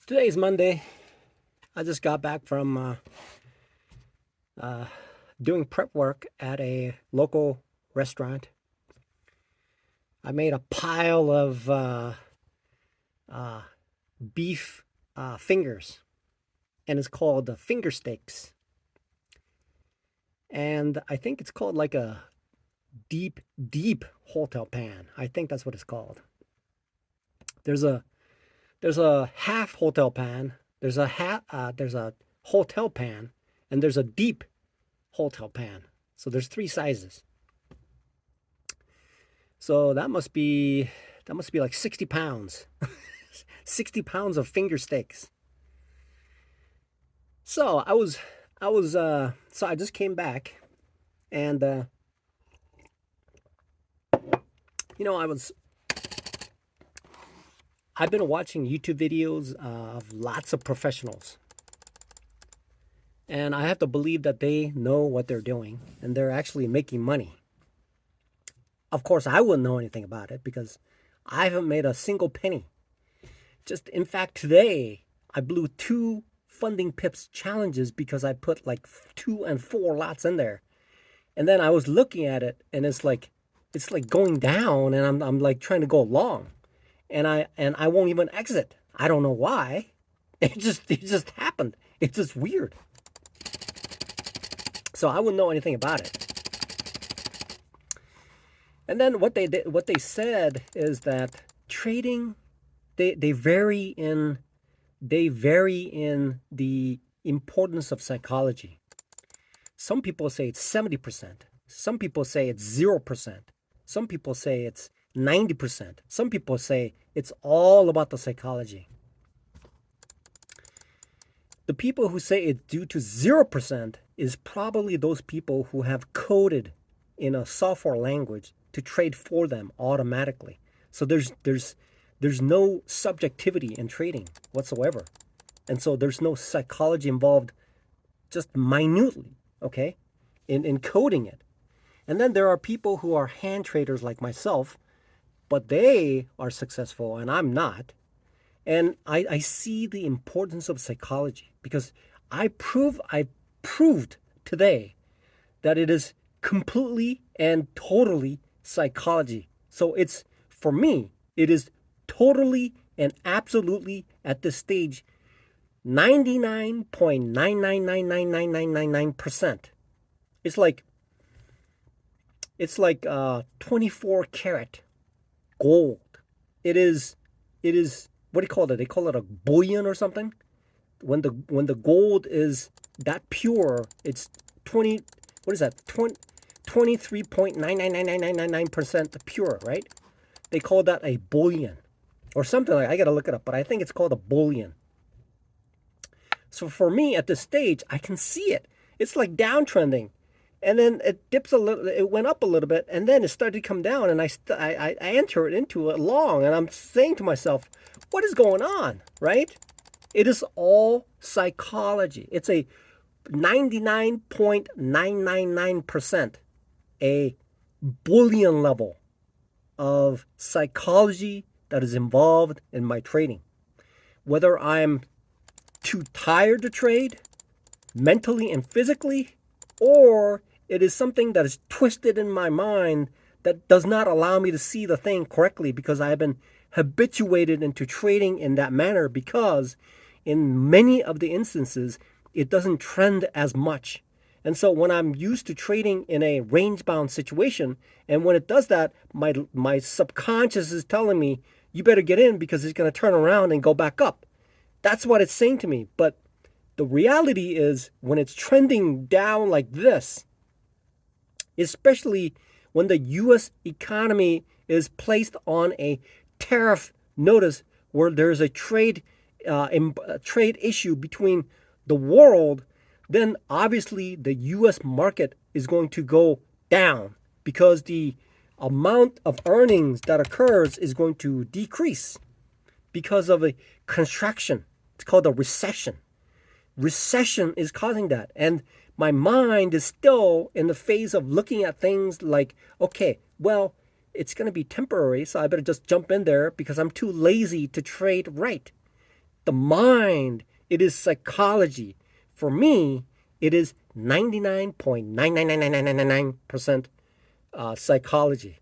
Today's Monday. I just got back from doing prep work at a local restaurant. I made a pile of uh, beef fingers, and it's called the finger steaks. And I think it's called like a deep hotel pan. I think that's what it's called. There's a there's a half hotel pan. There's a hotel pan, and there's a deep hotel pan. So there's three sizes. So that must be like 60 pounds. 60 pounds of finger steaks. So I just came back, and you know, I've been watching YouTube videos of lots of professionals, and I have to believe that they know what they're doing and they're actually making money. Of course, I wouldn't know anything about it because I haven't made a single penny. Just in fact, today I blew two funding pips challenges because I put like 2 and 4 lots in there, and then I was looking at it, and it's like going down, and I'm like trying to go long, and I won't even exit. I don't know why. It just happened. It's just weird. So I wouldn't know anything about it. And then what they said is that trading, they vary in the importance of psychology. Some people say it's 70%. Some people say it's 0%. Some people say it's 90%. Some people say it's all about the psychology. The people who say it's due to 0% is probably those people who have coded in a software language to trade for them automatically. So there's no subjectivity in trading whatsoever. And so there's no psychology involved, just minutely, okay, in coding it. And then there are people who are hand traders like myself, but they are successful and I'm not. And I see the importance of psychology because I proved today that it is completely and totally psychology. So for me, it is totally and absolutely at this stage 99.9999999%. It's like 24 karat gold. It is what do you call it? They call it a bullion or something. When the gold is that pure, it's 20, what is that? 23.9999999% pure, right? They call that a bullion or something like. I got to look it up, but I think it's called a bullion. So for me at this stage, I can see it. It's like downtrending, and then it dips a little. It went up a little bit, and then it started to come down, and I enter it into it long, and I'm saying to myself, "What is going on?" Right? It is all psychology. It's a 99.999% a bullion level of psychology that is involved in my trading. Whether I'm too tired to trade mentally and physically, or it is something that is twisted in my mind that does not allow me to see the thing correctly because I have been habituated into trading in that manner, because in many of the instances it doesn't trend as much. And so when I'm used to trading in a range bound situation, and when it does that, my subconscious is telling me you better get in because it's going to turn around and go back up. That's what it's saying to me. But the reality is, when it's trending down like this, especially when the US economy is placed on a tariff notice where there's a trade issue between the world, then obviously the US market is going to go down because the amount of earnings that occurs is going to decrease because of a contraction. It's called a recession. Recession is causing that. And my mind is still in the phase of looking at things like, okay, well, it's going to be temporary, so I better just jump in there because I'm too lazy to trade right. the mind, it is psychology. For me, it is 99.99999% psychology.